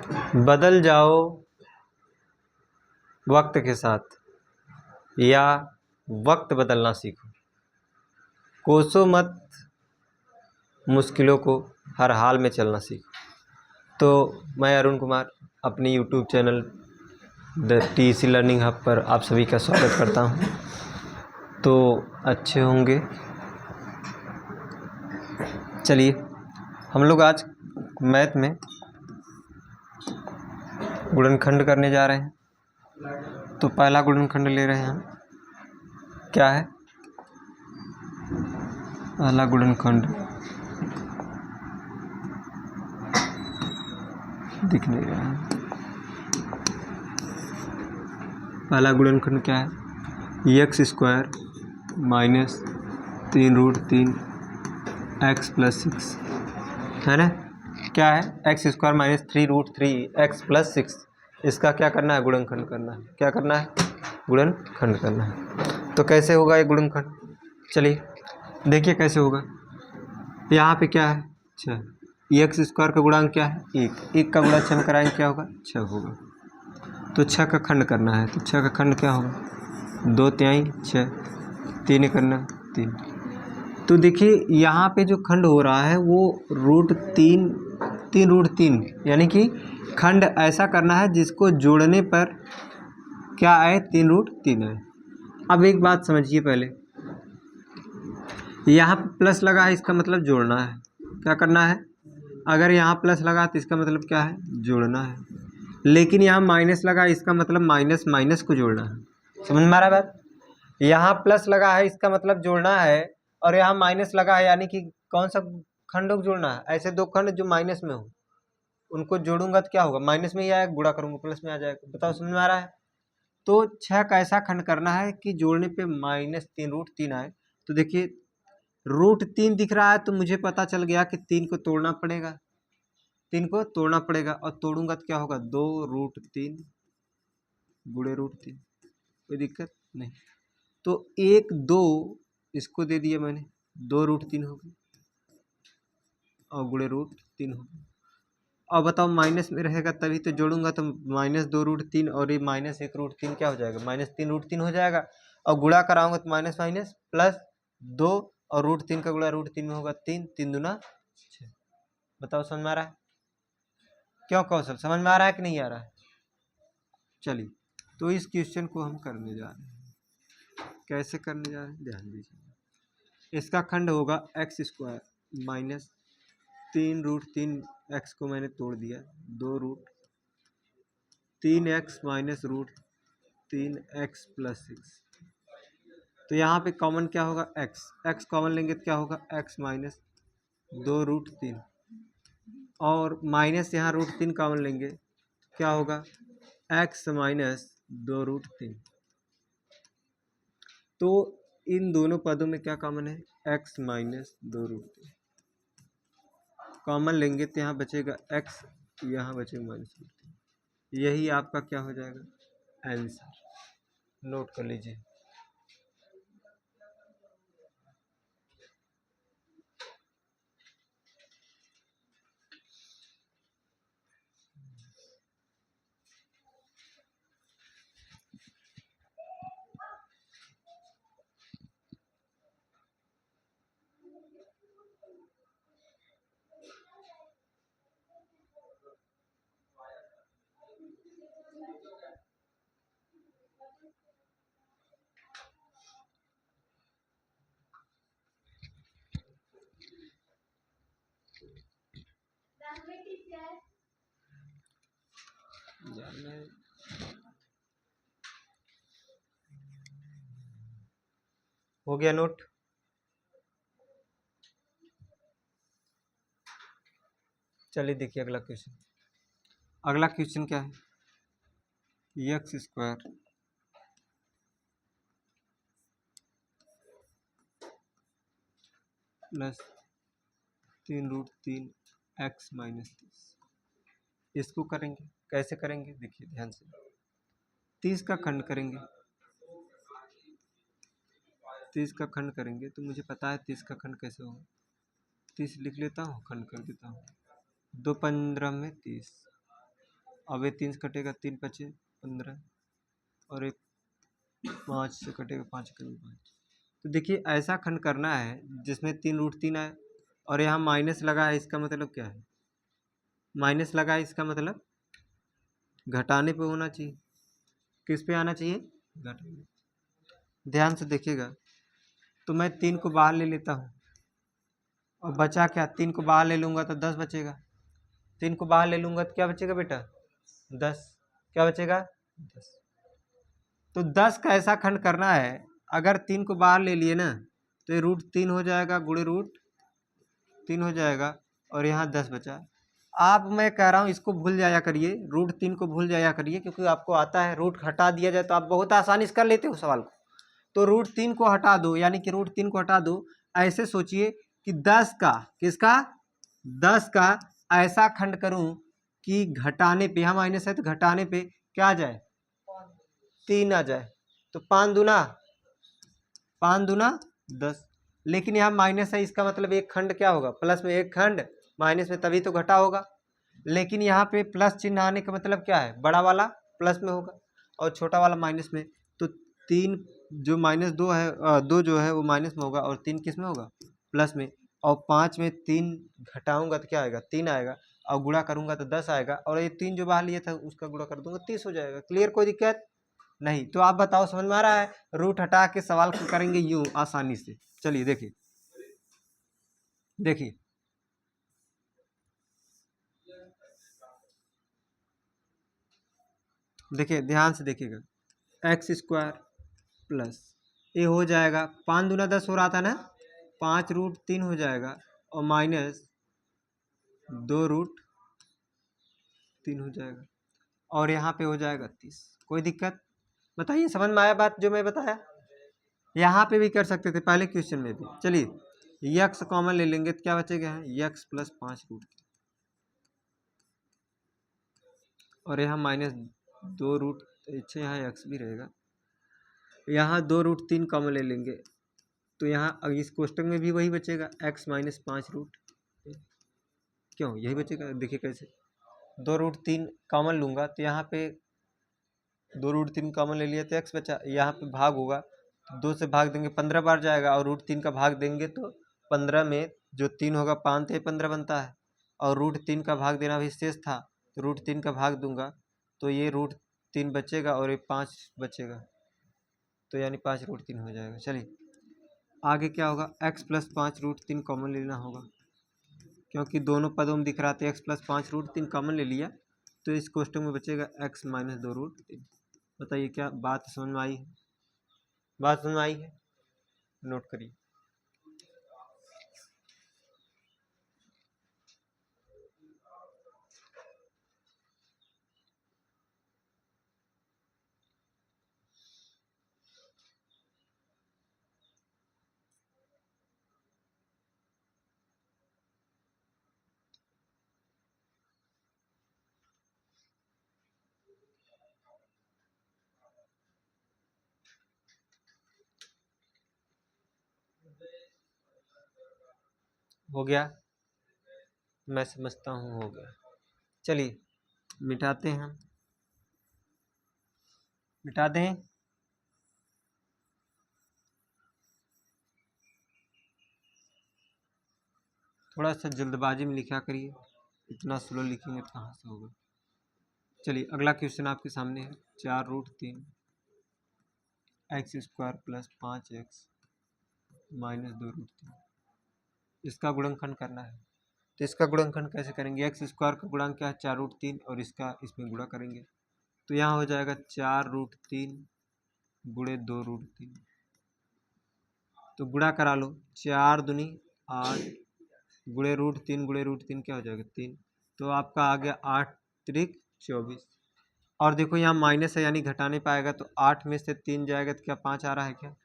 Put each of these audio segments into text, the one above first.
बदल जाओ वक्त के साथ या वक्त बदलना सीखो, कोसो मत मुश्किलों को, हर हाल में चलना सीखो। तो मैं अरुण कुमार अपनी YouTube channel the TC learning hub पर आप सभी का स्वागत करता हूं। तो अच्छे होंगे। चलिए हम लोग आज मैथ में गुणनखंड करने जा रहे हैं। तो पहला गुणनखंड ले रहे हैं हम, क्या है पहला गुणनखंड, दिख नहीं रहा है। पहला गुणनखंड क्या है, x square minus 3√3 x plus 6 है ना। क्या है, x square minus 3√3 x plus 6। इसका क्या करना है, गुणनखंड करना है। क्या करना है, गुणनखंड करना है। तो कैसे होगा ये गुणनखंड, चलिए देखिए कैसे होगा। यहाँ पे क्या है, 6। एक्स स्क्वायर का गुणांक क्या है, 1 का गुणा 6 में कराएंगे क्या होगा, 6 होगा। तो 6 का खंड करना है। तो 6 का खंड क्या होगा, 2/3 6, 3 करना 3। तो देखिए यहाँ पे जो खंड हो रहा है वो √3 यानी कि खंड ऐसा करना है जिसको जोड़ने पर क्या आए, 3√3 आए। अब एक बात समझिए, पहले यहाँ पे प्लस लगा है, इसका मतलब जोड़ना है। क्या करना है, अगर यहाँ प्लस लगा तो इसका मतलब क्या है, जोड़ना है। लेकिन यहाँ माइनस लगा, इसका मतलब माइनस माइनस को जोड़ना है। समझ में आ रहा है बात। यहाँ प्लस लगा है, इसका मतलब जोड़ना है, और यहाँ माइनस लगा है यानी कि कौन सा खंड को जोड़ना है। ऐसे दो खंड जो माइनस में हो उनको जोड़ूंगा तो क्या होगा, माइनस में ही आएगा, गुणा करूंगा प्लस में आ जाएगा। बताओ समझ में आ रहा है। तो 6 का ऐसा खंड करना है कि जोड़ने पे -3√3 आए। तो देखिए √3 दिख रहा है, तो मुझे पता चल गया कि 3 को तोड़ना पड़ेगा, 3 को तोड़ना पड़ेगा। और तोड़ूंगा तो क्या होगा, 2√3 गुणे √3, कोई दिक्कत नहीं। तो 1 2 इसको दे दिया मैंने, 2√3 हो गई और गुणे √3 हो गई। अब बताओ माइनस में रहेगा तभी तो जोड़ूंगा, तो -2√3 और ये -1√3 क्या हो जाएगा, -3√3 हो जाएगा। और गुणा कराऊंगा तो माइनस माइनस प्लस 2 और √3 का गुणा √3 में होगा 3, 3 दूना 6। बताओ समझ में आ रहा है, क्यों कौशल, समझ में आ रहा है कि नहीं आ रहा है। चलिए तो इस क्वेश्चन को हम करने जा रहे हैं। कैसे करने जा रहे हैं, ध्यान दीजिए। इसका खंड होगा एक्स स्क्वायर माइनस 3√3 एक्स को मैंने तोड़ दिया, 2√3x माइनस √3 एक्स प्लस 6। तो यहाँ पे कॉमन क्या होगा, एक्स कॉमन लेंगे तो क्या होगा, x माइनस 2√3 और माइनस यहाँ √3 कॉमन लेंगे तो क्या होगा, x माइनस 2√3। तो इन दोनों पदों में क्या कॉमन है, x माइनस 2√3 कॉमन लेंगे तो यहाँ बचेगा x, यहाँ बचेगा -√3। यही आपका क्या हो जाएगा, आंसर। नोट कर लीजिए। हो गया नोट। चलिए देखिए अगला क्वेश्चन। अगला क्वेश्चन क्या है, x square plus 3√3 x minus 30। इसको करेंगे, कैसे करेंगे देखिए ध्यान से। 30 का खंड करेंगे, 30 का खंड करेंगे तो मुझे पता है 30 का खंड कैसे होगा। 30 लिख लेता हूँ, खंड कर देता हूँ, 2 15 में 30, अब ये 3 से कटेगा 3 पचे 15 और एक 5 से कटेगा 5 करीब 5। तो देखिए ऐसा खंड करना है जिसमें 3√3 आए और यहाँ माइनस लगा है, इसका मतलब क्या है? माइनस लगा है इसका मतलब घटाने पे होना चाहिए। किस पे आना चाहिए? घटाने। ध्यान से देखिएगा। तो मैं 3 को बाहर ले लेता हूँ और बचा क्या? 3 को बाहर ले लूँगा तो 10 बचेगा। 3 को बाहर ले लूँगा तो क्या बचेगा बेटा? 10। क्या बचेगा? 10। तो 10 का ऐसा खंड करना है, अगर 3 को बाहर ले लिए ना तो ये √3 हो जाएगा, गुणे √3 हो जाएगा और यहाँ 10 बचा। आप मैं कह रहा हूँ इसको भूल जाया करिए, √3 को भूल जाया करिए, क्योंकि आपको आता है रूट हटा दिया जाए तो आप बहुत आसानी से कर लेते हो सवाल को। तो √3 को हटा दो, यानी कि √3 को हटा दो। ऐसे सोचिए कि 10 का, किसका? 10 का ऐसा खंड करूं कि घटाने पे, यहाँ माइनस है तो घटाने पे क्या आ जाए? 3 आ जाए। तो 5 दूना 10। लेकिन यहाँ माइनस है, इसका मतलब एक खंड क्या होगा? प्लस में एक खंड माइनस में, तभी तो घटा होगा। लेकिन यहाँ पे प्लस चिन्ह आने का मतलब क्या है? बड़ा वाला प्लस में होगा और छोटा वाला माइनस में। तो 3 जो -2 है, 2 जो है वो माइनस में होगा और 3 किस में होगा? प्लस में। और 5 में 3 घटाऊंगा तो क्या आएगा? 3 आएगा और गुणा करूंगा तो 10 आएगा और ये 3 जो बाहर लिया था उसका गुणा कर दूंगा 30 हो जाएगा। क्लियर? कोई दिक्कत नहीं। तो आप बताओ समझ में आ रहा है? रूट हटा के सवाल को करेंगे यूं आसानी से। चलिए देखिए देखिए देखिए ध्यान से देखिएगा। x² प्लस ये हो जाएगा 5 दूना 10 हो रहा था ना, 5√3 हो जाएगा और माइनस 2√3 हो जाएगा और यहाँ पे हो जाएगा 30। कोई दिक्कत? बताइए समझ में आया बात जो मैं बताया? यहाँ पे भी कर सकते थे पहले क्वेश्चन में भी। चलिए यक्स कॉमन ले लेंगे तो क्या बचेगा? यक्स प्लस 5√3 और यहाँ -2 अच्छा यहाँ एक्स भी रहेगा। यहाँ 2√3 कॉमन ले लेंगे तो यहाँ इस कोष्टक में भी वही बचेगा, x - 5√। क्यों यही बचेगा? देखिए कैसे। 2√3 कॉमन लूँगा तो यहाँ पे 2√3 कॉमन ले लिया तो x बचा, यहाँ पे भाग होगा तो 2 से भाग देंगे 15 बार जाएगा और √3 का भाग देंगे तो 15 में जो 3 होगा 5 से 15 बनता है और √3 का भाग देना भी शेष था तो √3 का भाग दूंगा तो ये √3 बचेगा और ये 5 बचेगा, तो यानी 5√3 हो जाएगा। चलिए आगे क्या होगा? x प्लस 5√3 कॉमन लेना होगा क्योंकि दोनों पदों में दिख रहा था x प्लस 5√3 कॉमन ले लिया तो इस कोष्टक में बचेगा x - 2√3। बताइए क्या बात समझ में आई है? बात समझ में आई है? नोट करिए। हो गया? मैं समझता हूँ हो गया। चलिए मिटाते हैं, मिटा दें। थोड़ा सा जल्दबाजी में लिखा करिए, इतना स्लो लिखेंगे तो कहाँ से होगा। चलिए अगला क्वेश्चन आपके सामने है। 4√3 x² प्लस 5x - 2√3 इसका गुणनखंड करना है। तो इसका गुणनखंड कैसे करेंगे? x² का गुणांक क्या है? 4√3 और इसका इसमें गुणा करेंगे तो यहाँ हो जाएगा 4√3 गुणे 2√3। तो गुणा करा लो, 4 दूनी 8 गुणे √3 क्या हो जाएगा? 3। तो आपका आ गया 8 त्रिक 24। और देखो यहाँ माइनस है यानी घटाने पाएगा तो 8 में से 3 जाएगा तो क्या 5 आ रहा है क्या?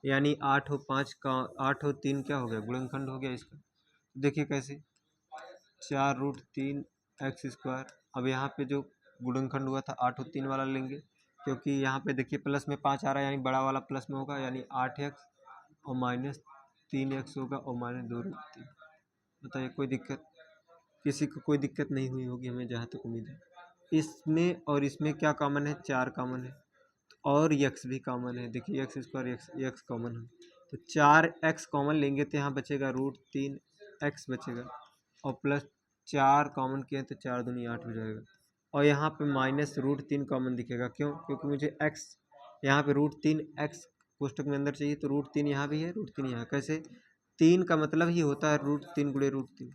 यानी 8 और 5 का 8 और 3 क्या हो गया? गुणनखंड हो गया इसका। देखिए कैसे। 4√3 x²। अब यहाँ पे जो गुणनखंड हुआ था 8 और 3 वाला लेंगे क्योंकि यहाँ पे देखिए प्लस में 5 आ रहा है यानी बड़ा वाला प्लस में होगा, यानी 8x और -3x होगा और -2√3। बताइए कोई दिक्कत? किसी को कोई दिक्कत नहीं हुई होगी हमें जहाँ तक उम्मीद है। इसमें और इसमें क्या कॉमन है, 4 कॉमन है और यक्स भी कॉमन है। देखिए एक्स स्क्वायर यक्स कॉमन है, तो 4x कॉमन लेंगे तो यहाँ बचेगा √3x बचेगा और प्लस 4 कॉमन किए तो 4 दूनी 8 हो जाएगा और यहाँ पे -√3 कॉमन दिखेगा। क्यों? क्योंकि मुझे x यहाँ पे √3x कोष्टक में अंदर चाहिए, तो √3 यहाँ भी है, √3 यहाँ। कैसे? 3 का मतलब ही होता है √3 गुणे √3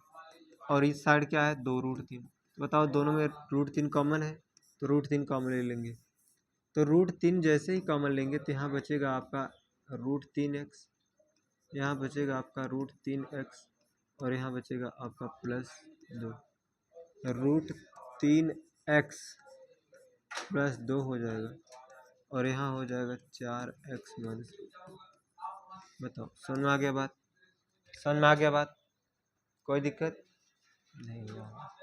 और इस साइड क्या है, 2√3। बताओ दोनों में √3 कॉमन है, तो √3 कॉमन ले लेंगे। तो √3 जैसे ही कॉमन लेंगे तो यहाँ बचेगा आपका √3x, यहाँ बचेगा आपका √3x और यहाँ बचेगा आपका +2। √3x +2 हो जाएगा और यहाँ हो जाएगा 4x - बताओ समझ में आ गया बात? समझ में आ गया बात? कोई दिक्कत नहीं हुआ?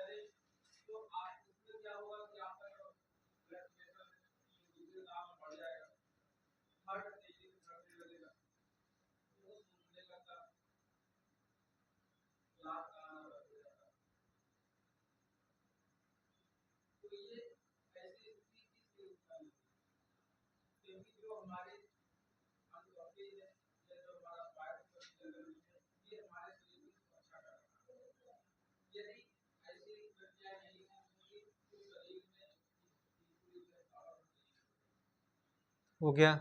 हो गया?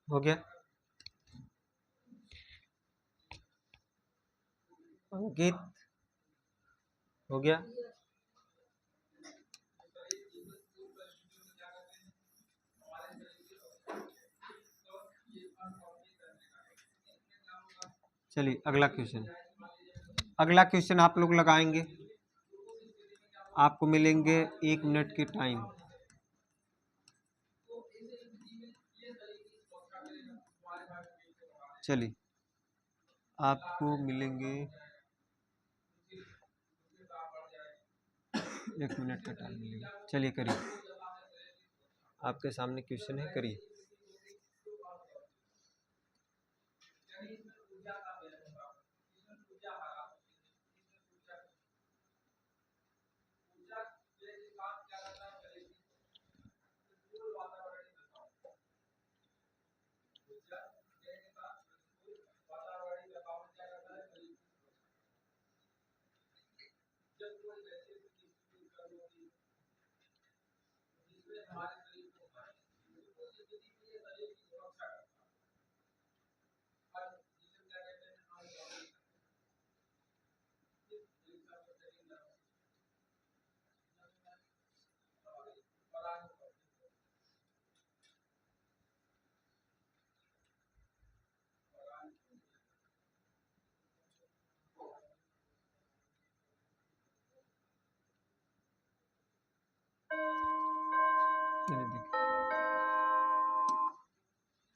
हो गया अंकित? हो गया? चलिए अगला क्वेश्चन। अगला क्वेश्चन आप लोग लगाएंगे, आपको मिलेंगे 1 मिनट के टाइम। चलिए आपको मिलेंगे 1 मिनट का टाइम मिलेगा। चलिए करिए, आपके सामने क्वेश्चन है, करिए।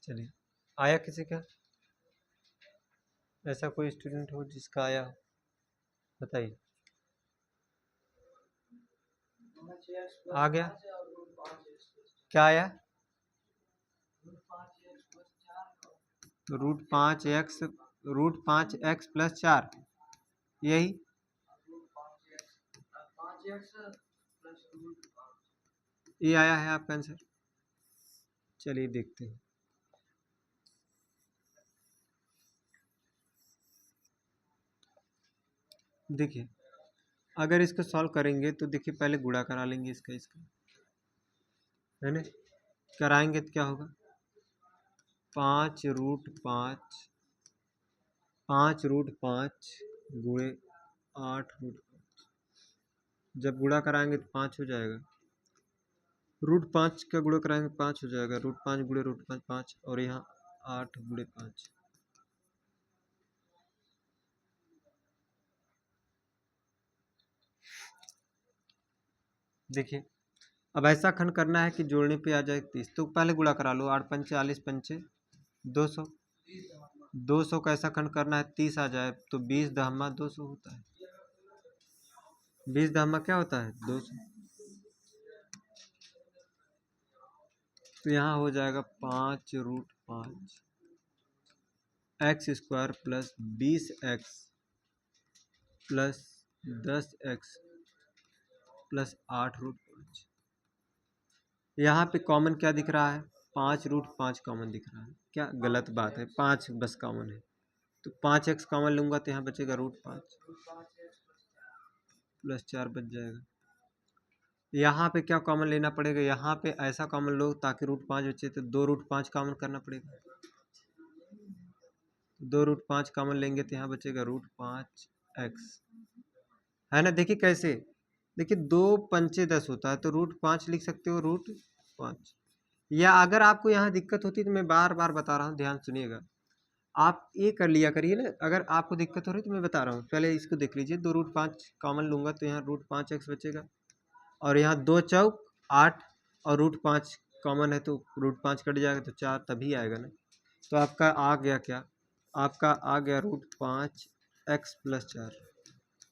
चलिए आया किसी का? ऐसा कोई स्टूडेंट हो जिसका आया, बताइए। आ गया? क्या आया? तो √5x + 4, यही ये आया है आपका आंसर। चलिए देखते हैं। देखिए अगर इसको सॉल्व करेंगे तो देखिए पहले गुणा करा लेंगे इसका है ना। कराएंगे तो क्या होगा, 5√5 गुणे 8√5। जब गुणा कराएंगे तो 5 हो जाएगा। √5 का गुणा कराएंगे 5 हो जाएगा। √5 गुणे √5 5 और यहाँ 8 गुणे 5। देखिए अब ऐसा खंड करना है कि जोड़ने पे आ जाए 30, तो पहले गुणा करा लो। 8 पंचे 40 पंचे 200। 200 का ऐसा खंड करना है 30 आ जाए तो 20 दहमा 200 होता है। 20 धामा क्या होता है 200। तो यहाँ हो जाएगा 5√5 x square plus 20x plus 10x plus 8√5। यहाँ पे कॉमन क्या दिख रहा है 5√5 कॉमन दिख रहा है। क्या गलत बात है, 5 बस कॉमन है। तो 5x कॉमन लूँगा तो यहाँ बचेगा √5 प्लस 4 बच जाएगा। यहाँ पे क्या कॉमन लेना पड़ेगा, यहाँ पे ऐसा कॉमन लो ताकि √5 बचे, तो 2√5 कॉमन करना पड़ेगा। 2√5 कॉमन लेंगे तो यहाँ बचेगा √5x, है ना। देखिए कैसे, देखिए 2 पंचे 10 होता है तो √5 लिख सकते हो √5। या अगर आपको यहाँ दिक्कत होती है तो मैं बार बार बता रहा हूँ, ध्यान सुनिएगा। आप ये कर लिया करिए ना, अगर आपको दिक्कत हो रही है तो मैं बता रहा हूँ, पहले इसको देख लीजिए। 2√5 कॉमन लूँगा तो यहाँ √5x बचेगा, और यहाँ 2 चौक 8 और √5 कॉमन है तो √5 कट जाएगा तो 4 तभी आएगा ना। तो आपका आ गया क्या, आपका आ गया √5x प्लस 4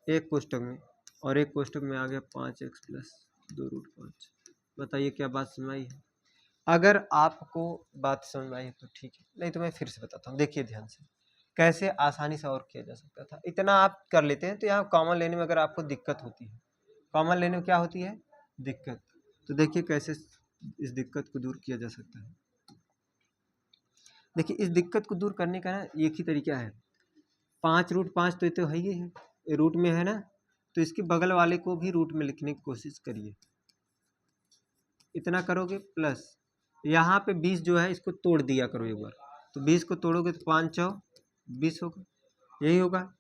एक कोष्टक में, और एक कोष्टक में आ गया 5x प्लस 2√5। बताइए क्या बात समझ आई है। अगर आपको बात समझ में आई है तो ठीक है, नहीं तो मैं फिर से बताता हूँ। देखिए ध्यान से कैसे आसानी से और किया जा सकता था, इतना आप कर लेते हैं। तो यहाँ कॉमन लेने में अगर आपको दिक्कत होती है, कॉमन लेने में क्या होती है दिक्कत, तो देखिए कैसे इस दिक्कत को दूर किया जा सकता है। देखिए इस दिक्कत को दूर करने का ना एक ही तरीका है, 5√5 तो ये तो है ही है, रूट में है ना, तो इसके बगल वाले को भी रूट में लिखने की कोशिश करिए। इतना करोगे प्लस यहाँ पे 20 जो है इसको तोड़ दिया करो एक बार, तो 20 को तोड़ोगे तो 5 चौ 20 होगा, यही होगा।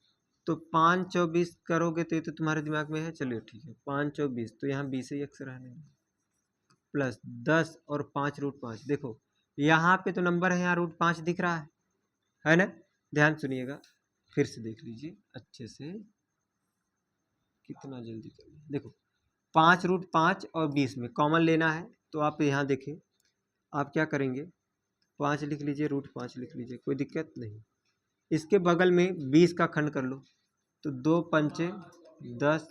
तो 5 चौ 20 करोगे तो ये तो तुम्हारे दिमाग में है, चलिए ठीक है 5 चौ 20, तो यहाँ 20 ही अक्सर रहने दें, प्लस 10 और 5√5। देखो यहाँ पे तो नंबर है, यहाँ √5 दिख रहा है ना। ध्यान सुनिएगा, फिर से देख लीजिए अच्छे से, कितना जल्दी कर लिया। देखो 5√5 और 20 में कॉमन लेना है, तो आप यहाँ देखें, आप क्या करेंगे 5 लिख लीजिए, √5 लिख लीजिए, कोई दिक्कत नहीं। इसके बगल में 20 का खंड कर लो, तो 2 पंचे 10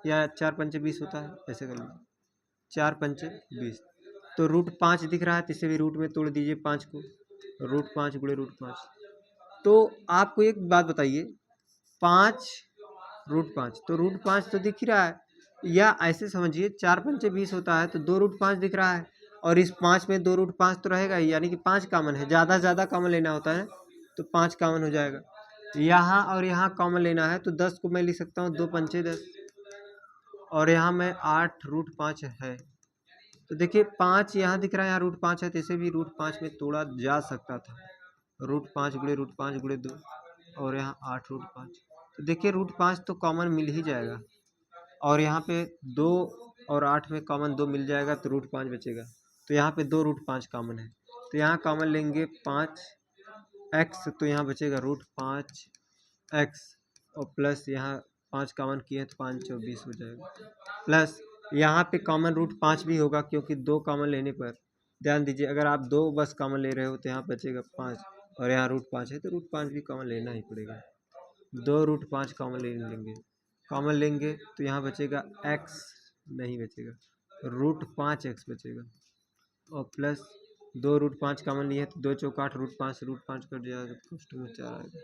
या 4 पंचे 20 होता है, ऐसे कर लीजिए 4 पंचे 20। तो √5 दिख रहा है तो इसे भी रूट में तोड़ दीजिए 5 को, √5 गुणे √5। तो आपको एक बात बताइए, 5√5 तो √5 तो दिख ही रहा है, या ऐसे समझिए 4 पंचे 20 होता है तो 2√5 दिख रहा है, और इस 5 में 2√5 तो रहेगा ही, यानी कि 5 कॉमन है। ज़्यादा से ज़्यादा कॉमन लेना होता है तो 5 कॉमन हो जाएगा। यहाँ और यहाँ कॉमन लेना है तो 10 को मैं लिख सकता हूँ 2 पंचे 10, और यहाँ में 8√5 है। तो देखिए 5 यहाँ दिख रहा है, यहाँ √5 है तो इसे भी √5 में तोड़ा जा सकता था, √5 गुणे √5 गुणे 2, और यहाँ 8√5। तो देखिए √5 तो कॉमन मिल ही जाएगा, और यहाँ पे 2 और 8 में कॉमन 2 मिल जाएगा तो √5 बचेगा। तो यहाँ पे 2√5 कॉमन है, तो यहाँ कॉमन लेंगे 5x, तो यहाँ बचेगा √5x, और प्लस यहाँ 5 कॉमन किए तो 5 चौ 20 हो जाएगा, प्लस यहाँ पे कॉमन √5 भी होगा क्योंकि 2 कॉमन लेने पर, ध्यान दीजिए अगर आप 2 बस कॉमन ले रहे हो तो यहाँ बचेगा 5, और यहाँ √5 है तो √5 भी कॉमन लेना ही पड़ेगा। 2√5 कॉमन ले लेंगे, कॉमन लेंगे तो यहाँ बचेगा x नहीं बचेगा, √5x बचेगा, और प्लस 2√5 कॉमन लिए तो 2 चौक 8, √5 कट जाएगा तो कोष्टक में 4 आएगा।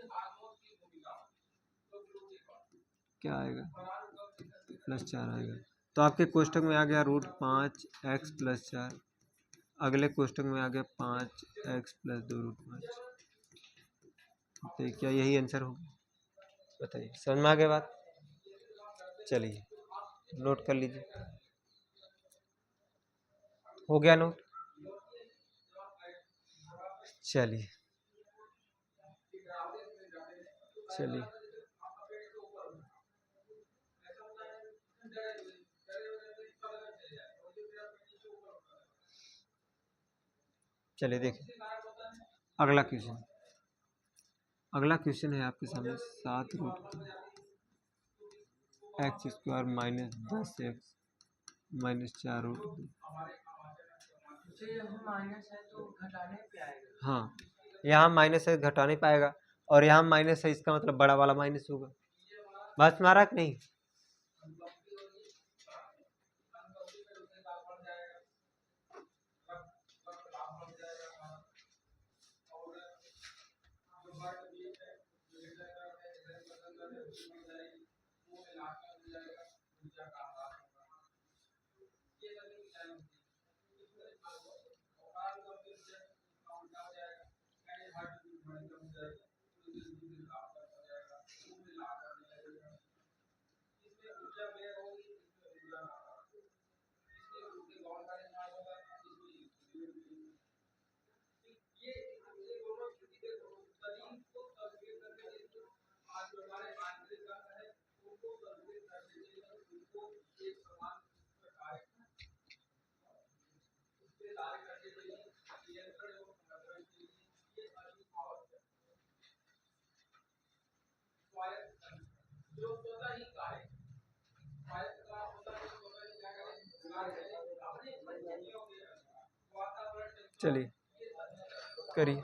क्या आएगा प्लस 4 आएगा। तो आपके कोष्टक में आ गया √5x प्लस 4, अगले कोष्टक में आ गया 5x प्लस 2√5। तो क्या यही आंसर होगा, बताइए समझ में आ गया बात। चलिए नोट कर लीजिए, हो गया नोट। चलिए चलिए चलिए देखिए अगला क्वेश्चन, अगला क्वेश्चन है आपके सामने 7√x² माइनस 10x माइनस 4√2। हाँ यहाँ माइनस है घटाने पाएगा, और यहाँ माइनस है इसका मतलब बड़ा वाला माइनस होगा। बात में आ रहा कि नहीं, चलिए करिए।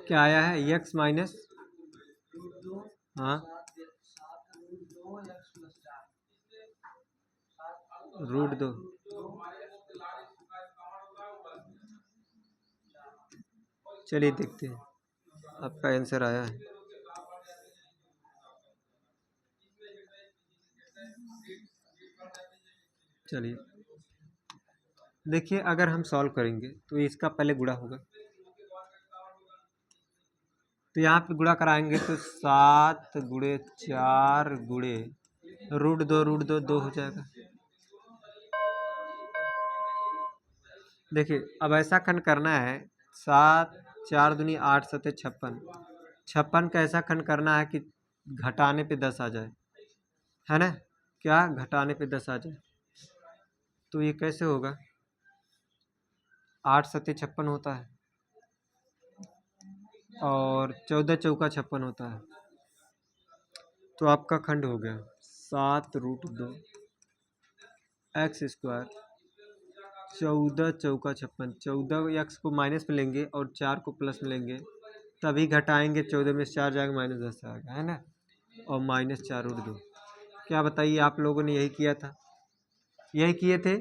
क्या आया है? यक्स माइनस, हाँ, √2। चलिए देखते हैं आपका आंसर आया है। चलिए देखिए, अगर हम सॉल्व करेंगे तो इसका पहले गुणा होगा, तो यहाँ पे गुणा कराएंगे तो 7 गुणे 4 गुणे √2 2 हो जाएगा। देखिए अब ऐसा खंड करना है, 7 4 दूनी 8 7 56, 56 का ऐसा खंड करना है कि घटाने पे 10 आ जाए, है ना? क्या घटाने पे 10 आ जाए, तो ये कैसे होगा? 8 7 56 होता है और 14 चौका 56 होता है, तो आपका खंड हो गया 7√2 x²। 14 चौका 56, 14 एक्स को माइनस में लेंगे और 4 को प्लस में लेंगे, तभी घटाएंगे, 14 में से 4 जाएगा, -10 आएगा, है ना? और -4√2। क्या बताइए, आप लोगों ने यही किया था, यही किए थे।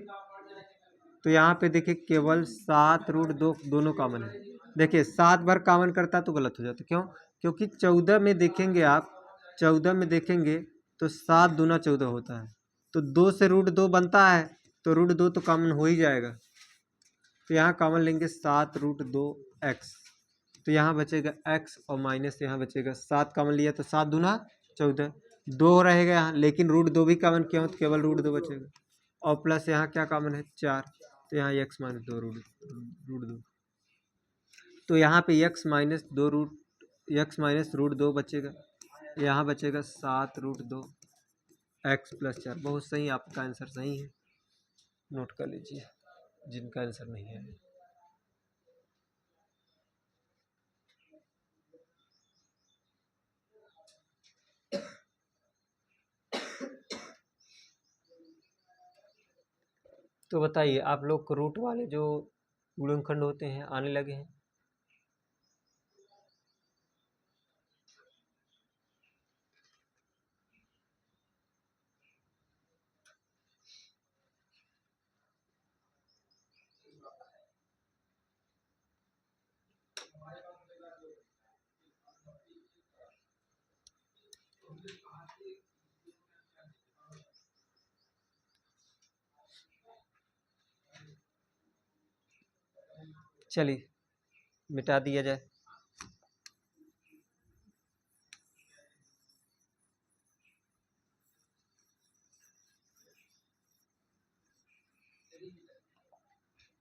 तो यहाँ पे देखिए केवल 7√2 दोनों कॉमन है। देखिए 7 बार कॉमन करता तो गलत हो जाता, क्यों? क्योंकि 14 में देखेंगे आप, 14 में देखेंगे तो 7 दूना 14 होता है, तो 2 से √2 बनता है, तो √2 तो कॉमन हो ही जाएगा। तो यहाँ कॉमन लेंगे 7√2x, तो यहाँ बचेगा x और माइनस यहाँ बचेगा 7 कॉमन लिया तो 7 दूना 14, 2 रहेगा यहाँ, लेकिन √2 भी कॉमन किया हो तो केवल √2 बचेगा, और प्लस यहाँ क्या कॉमन है 4, तो यहाँ x - 2 √2, तो यहाँ पे x - 2 बचेगा, यहाँ बचेगा 7√2 x + 4। बहुत सही, आपका आंसर सही है, नोट कर लीजिए जिनका आंसर नहीं है। तो बताइए आप लोग को रूट वाले जो गुणनखंड होते हैं आने लगे हैं? चलिए मिटा दिया जाए।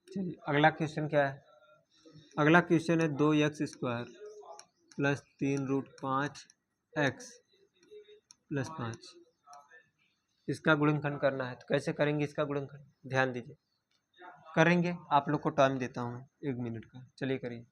चलिए अगला क्वेश्चन क्या है? अगला क्वेश्चन है 2x² + 3√5x + 5, इसका गुणनखंड करना है। तो कैसे करेंगे इसका गुणनखंड, ध्यान दीजिए, करेंगे, आप लोग को टाइम देता हूँ 1 मिनट का, चलिए करिए।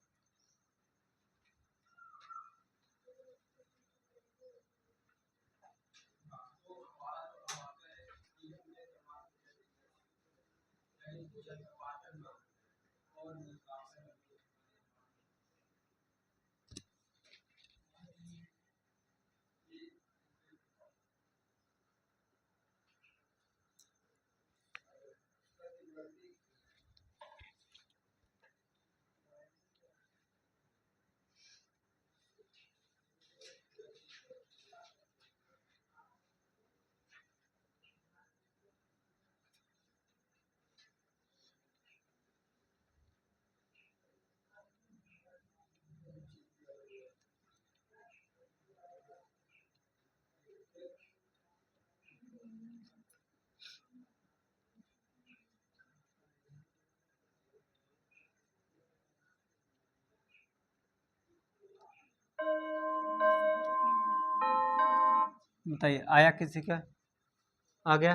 बताइए आया किसी का? आ गया?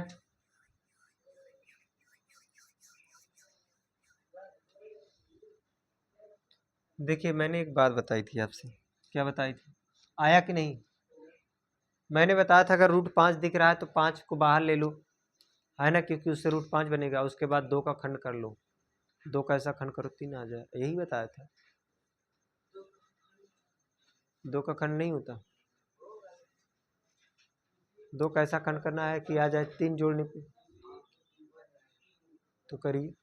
देखिए मैंने एक बात बताई थी आपसे। क्या बताई थी? आया कि नहीं? मैंने बताया था अगर रूट 5 दिख रहा है तो 5 को बाहर ले लो, है ना, क्योंकि उससे रूट 5 बनेगा। उसके बाद 2 का खंड कर लो, 2 का ऐसा खंड करो 3 आ जाए, यही बताया था। 2 का खंड नहीं होता, 2 का ऐसा खंड करना है कि आ जाए 3 जोड़ने पे। तो करिए।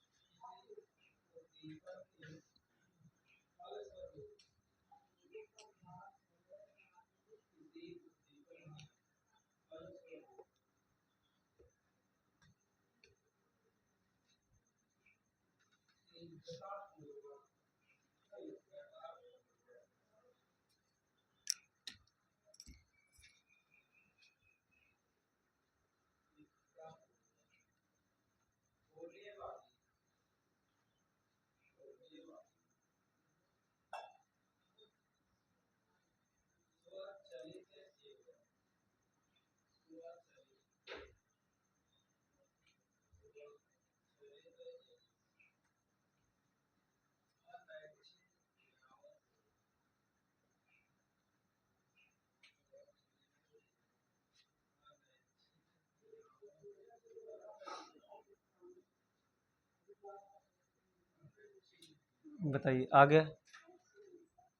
बताइए आ गया?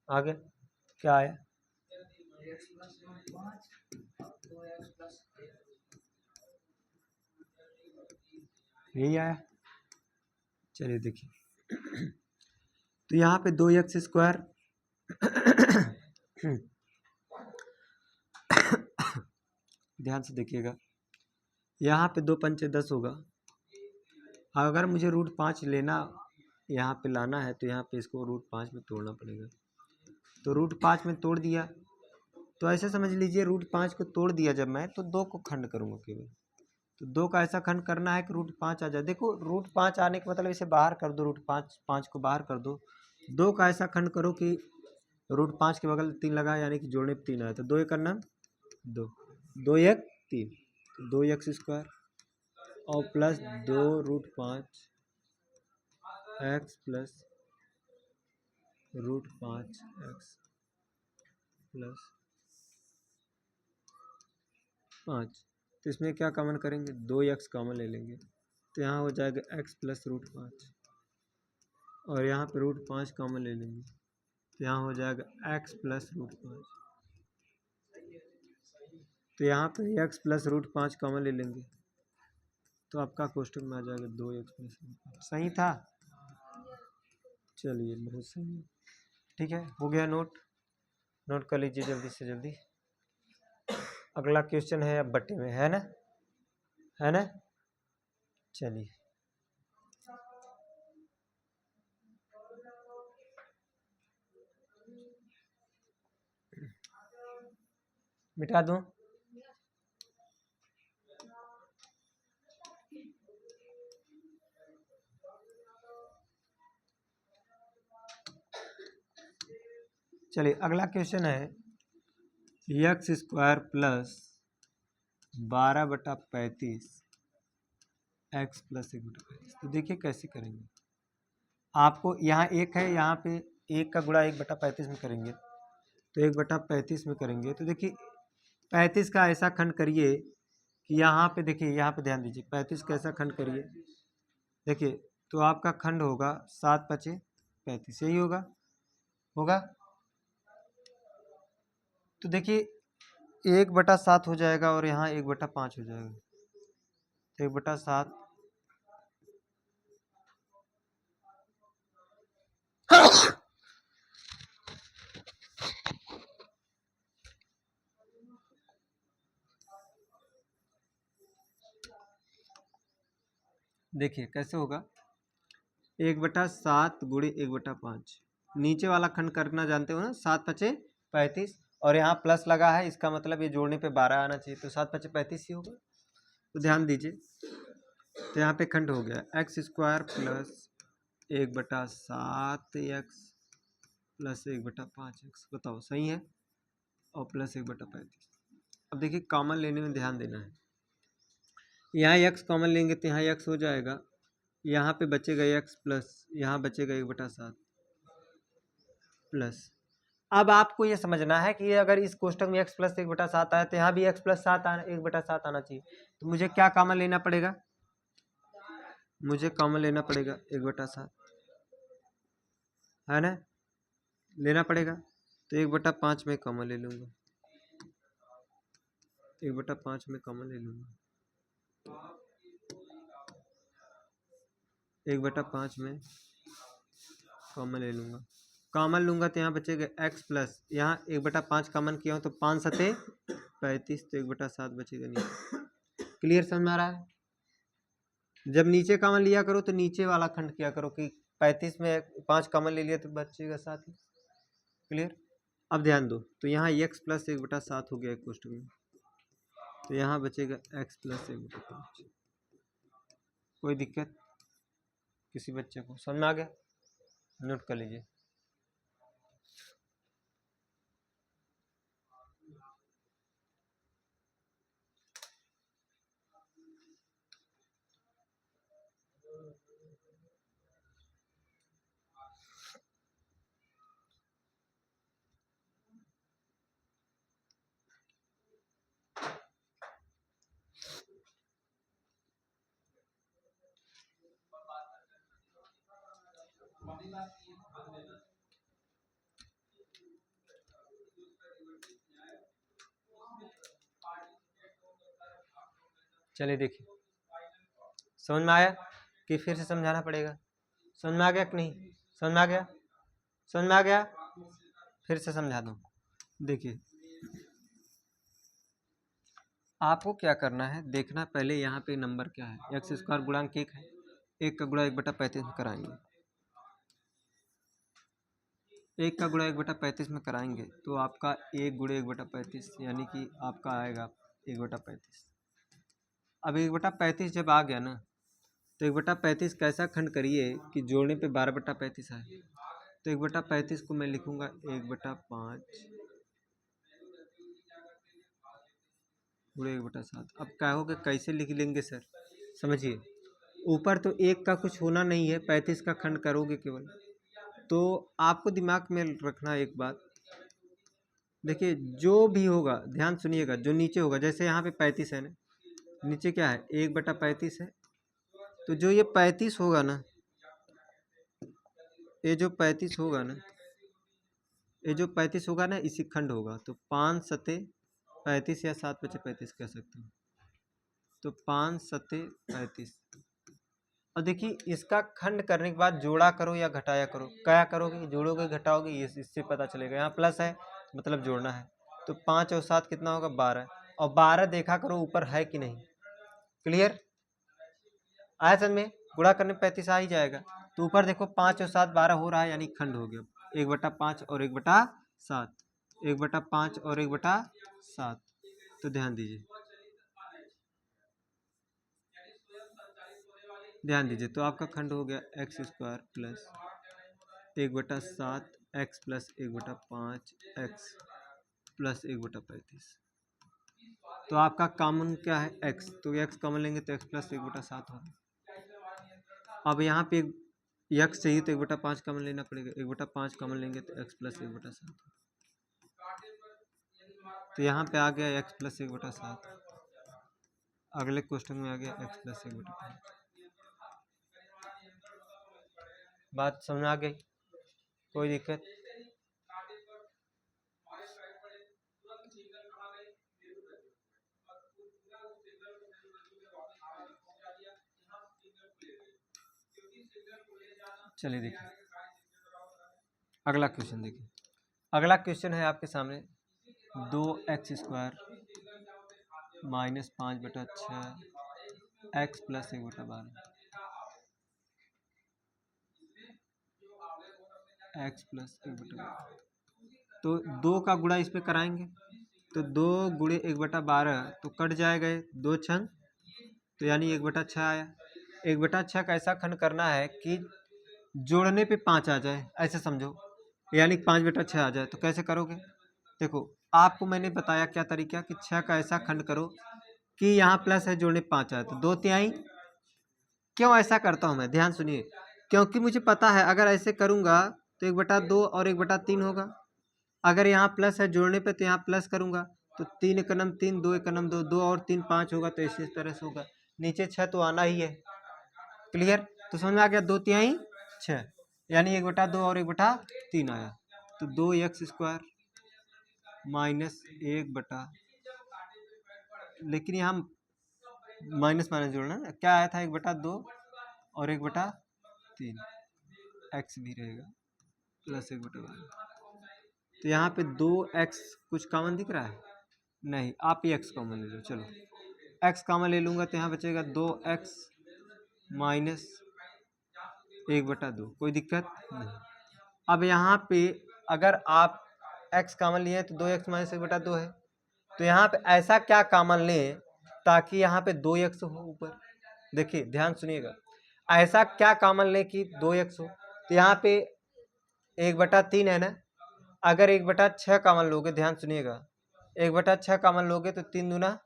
आ गया? क्या आया? यही आया। चलिए देखिए तो यहाँ पे 2x² ध्यान से देखिएगा, यहाँ पे 2 पंचे 10 होगा। अगर मुझे रूट 5 लेना, यहाँ पे लाना है तो यहाँ पे इसको रूट 5 में तोड़ना पड़ेगा। तो रूट 5 में तोड़ दिया तो ऐसे समझ लीजिए रूट 5 को तोड़ दिया जब मैं, तो 2 को खंड करूँगा केवल। तो 2 का ऐसा खंड करना है कि रूट 5 आ जाए। देखो रूट 5 आने का मतलब इसे बाहर कर दो, रूट 5 को बाहर कर दो। 2 का ऐसा खंड करो कि रूट 5 के बगल 3 लगा, यानी कि जोड़ने पे 3 आया। तो 2 एक करना 2, 2 1 3, तो 2x² और plus 2 root 5 x plus root 5 x plus 5। तो इसमें क्या कॉमन करेंगे? 2x कॉमन ले लेंगे, तो यहाँ हो जाएगा x प्लस रूट 5, और यहाँ पे रूट 5 कॉमन ले लेंगे तो यहाँ हो जाएगा x प्लस रूट 5। तो यहाँ पे x प्लस रूट 5 कॉमन ले लेंगे तो आपका क्वेश्चन में आ जाएगा 2x प्लस रूट 5। सही था? चलिए बहुत सही है। ठीक है, हो गया नोट? नोट कर लीजिए जल्दी से जल्दी। अगला क्वेश्चन है अब बट्टे में, है ना? है ना? चलिए मिटा दूं? चलिए अगला क्वेश्चन है x² प्लस 12/35 x प्लस 1/35। तो देखिए कैसे करेंगे। आपको यहाँ एक है, यहाँ पे 1 का गुणा 1/35 में करेंगे तो 1/35 में करेंगे। तो देखिए 35 का ऐसा खंड करिए कि यहाँ पे देखिए, यहाँ पे ध्यान दीजिए, 35 का ऐसा खंड करिए। देखिए तो आपका खंड होगा 7 5 35, यही होगा। होगा तो देखिए 1/7 हो जाएगा और यहाँ 1/5 हो जाएगा। 1/7 देखिए कैसे होगा। 1/7 गुणे 1/5, नीचे वाला खंड करना जानते हो ना, 7 5 35, और यहाँ प्लस लगा है, इसका मतलब ये जोड़ने पे 12 आना चाहिए, तो 7 पचे 35 ही होगा। तो ध्यान दीजिए, तो यहाँ पे खंड हो गया x square plus 1/7 x plus 1/5 x, बताओ सही है, और प्लस 1/35। अब देखिए कॉमन लेने में ध्यान देना है, यहाँ x कॉमन लेंगे तो यहाँ x हो जाएगा, यहाँ पे बचेगा x प्लस यहाँ बचेगा 1/7 प्लस। अब आपको ये समझना है कि अगर इस कोष्टक में x प्लस 1/7 आया तो यहाँ भी x प्लस 1/7 आना चाहिए, तो मुझे क्या कॉमन लेना पड़ेगा, मुझे कॉमन लेना पड़ेगा 1/7, है ना, लेना पड़ेगा। तो 1/5 में कॉमन ले लूँगा, 1/5 में कॉमन ले लूँगा, 1/5 में कॉमन ले लूँगा, कॉमन लूँगा तो यहाँ बचेगा x प्लस, यहाँ 1/5 कॉमन किया हूँ तो 5 सते 35, तो 1/7 बचेगा नीचे। क्लियर समझ में आ रहा है? जब नीचे कॉमन लिया करो तो नीचे वाला खंड किया करो कि 35 में 5 कॉमन ले लिया तो बचेगा 7 ही। क्लियर? अब ध्यान दो, तो यहाँ x प्लस 1/7 हो गया एक कोष्टक में, तो यहाँ बचेगा x प्लस 1/5। कोई दिक्कत किसी बच्चे को समझ में आ गया? नोट कर लीजिए। चलिए देखिए, समझ में आया कि फिर से समझाना पड़ेगा? समझ में आ गया कि नहीं? समझ में आ गया? समझ में आ गया? फिर से समझा दूं। देखिए आपको क्या करना है, देखना पहले यहाँ पे नंबर क्या है, एक्स स्क्वायर गुणांक 1 है, 1 का गुणा 1/35 में कराएंगे, 1 का गुणा 1/35 में कराएंगे तो आपका 1 गुणे 1/35 यानी कि आपका आएगा 1/35। अब 1/35 जब आ गया ना, तो 1/35 कैसा खंड करिए कि जोड़ने पे 12/35 आए, तो 1/35 को मैं लिखूंगा 1/5 गुणे 1/7। अब कहोगे कैसे लिख लेंगे सर, समझिए, ऊपर तो 1 का कुछ होना नहीं है, 35 का खंड करोगे केवल, तो आपको दिमाग में रखना एक बात, देखिए जो भी होगा ध्यान सुनिएगा, जो नीचे होगा जैसे यहाँ पे 35 है ना, नीचे क्या है 1/35 है, तो जो ये 35 होगा ना, ये जो 35 होगा ना, ये जो 35 होगा ना इसी खंड होगा, तो 5 सते 35 या 7 पचे 35 कह सकते हैं, तो 5 सते 35। और देखिए इसका खंड करने के बाद जोड़ा करो या घटाया करो, क्या करोगे, जोड़ोगे घटाओगे, ये इससे पता चलेगा, यहाँ प्लस है मतलब जोड़ना है, तो 5 और 7 कितना होगा 12, और 12 देखा करो ऊपर है कि नहीं। क्लियर आया समझ में? गुणा करने 35 आ ही जाएगा, तो ऊपर देखो 5 और 7 12 हो रहा है, यानी खंड हो गया 1/5 और 1/7, 1/5 और 1/7। तो ध्यान दीजिए, ध्यान दीजिए, तो आपका खंड हो गया x square plus 1/7 x plus 1/5 x plus 1/35। तो आपका कॉमन क्या है x, तो x कॉमन लेंगे तो x प्लस 1/7 होगा। अब यहाँ पे x चाहिए तो 1/5 कॉमन लेना पड़ेगा, 1/5 कॉमन लेंगे तो x प्लस 1/7, तो यहाँ पे आ गया x प्लस 1/7, अगले क्वेश्चन में आ गया x प्लस 1/5। बात समझ आ गई? कोई दिक्कत? चलिए देखिए अगला क्वेश्चन, देखिए अगला क्वेश्चन है आपके सामने, 2x square minus 5/6 x plus 1/12, x plus 1/12। तो 2 का गुणा इस पे कराएंगे, तो 2 गुणे 1/12 तो कट जाएगा, 2 छंग, तो यानी 1/6 आया। 1/6 का ऐसा खंड करना है कि जोड़ने पे 5 आ जाए, ऐसे समझो, यानी 5/6 आ जाए। तो कैसे करोगे? देखो, आपको मैंने बताया क्या तरीका, कि 6 का ऐसा खंड करो कि यहाँ प्लस है, जोड़ने 5 आए, तो 2/3। क्यों ऐसा करता हूँ मैं, ध्यान सुनिए, क्योंकि मुझे पता है अगर ऐसे करूँगा तो 1/2 और 1/3 होगा। अगर यहाँ प्लस है जोड़ने पे तो यहाँ प्लस करूँगा तो 3 एकनम 3, 2 एकनम 2, 2 और 3 5 होगा, तो इसी तरह से होगा। नीचे 6 तो आना ही है। क्लियर? तो समझ में आ गया, 2/3 6, यानी 1/2 और 1/3 आया, तो 2x² माइनस 1 लेकिन यहाँ माइनस माइनस जोड़ना है, क्या आया था, 1/2 और 1/3, एक्स भी रहेगा प्लस 1/12। तो यहाँ पे 2x कुछ कॉमन दिख रहा है? नहीं, आप ही x कॉमन ले लो। चलो x कॉमन ले लूँगा तो यहाँ बचेगा 2x माइनस 1/2, कोई दिक्कत नहीं। अब यहाँ पे अगर आप x कॉमन लिए तो 2x माइनस 1/2 है, तो यहाँ पे ऐसा क्या कॉमन लें ताकि यहाँ पे 2x हो ऊपर। देखिए ध्यान सुनिएगा, ऐसा क्या कॉमन लें कि 2x हो, तो यहाँ पे 1/3 है ना, अगर 1/6 कॉमन लोगे, ध्यान सुनिएगा, 1/6 कॉमन लोगे तो 3 दूना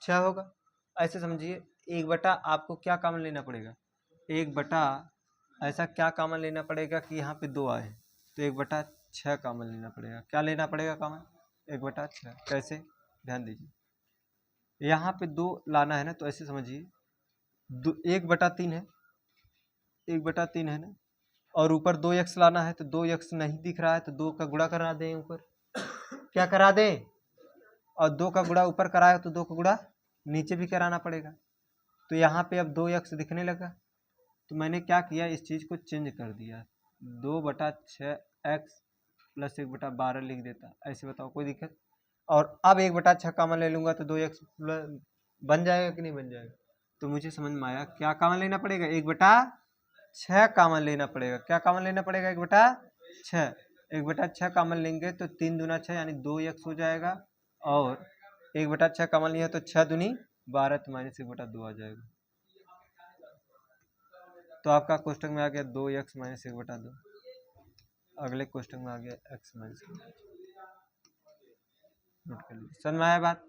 6 होगा, ऐसे समझिए। 1 आपको क्या कॉमन लेना पड़ेगा, 1 ऐसा क्या कॉमन लेना पड़ेगा कि यहाँ पे 2 आए, तो 1/6 कॉमन लेना पड़ेगा। क्या लेना पड़ेगा कॉमन? 1/6। कैसे? ध्यान दीजिए, यहाँ पे 2 लाना है ना, तो ऐसे समझिए 1/3 है, 1/3 है ना, और ऊपर 2x लाना है, तो 2x नहीं दिख रहा है, तो 2 का गुणा करा दें ऊपर, क्या करा दें, और 2 का गुणा ऊपर कराए तो 2 का गुणा नीचे भी कराना पड़ेगा। तो यहाँ पे अब 2x दिखने लगा, तो मैंने क्या किया, इस चीज़ को चेंज कर दिया, 2/6x प्लस 1/12 लिख देता, ऐसे बताओ कोई दिक्कत? और अब 1/6 कॉमन ले लूँगा तो 2x बन जाएगा कि नहीं बन जाएगा? तो मुझे समझ में आया क्या कॉमन लेना पड़ेगा, 1/6 कॉमन लेना पड़ेगा। क्या कॉमन लेना पड़ेगा? 1/6। 1/6 कॉमन लेंगे तो 3 दूना 6 यानी 2x हो जाएगा, और 1/6 कॉमन लिया तो 6 दूनी 12, तो माइनस 1/2 आ जाएगा। तो आपका क्वेश्चन में आ गया 2x माइनस 1/2। अगले क्वेश्चन में आ गया x माइनस 1/2। नोट कर लीजिए, समझ में आया बात?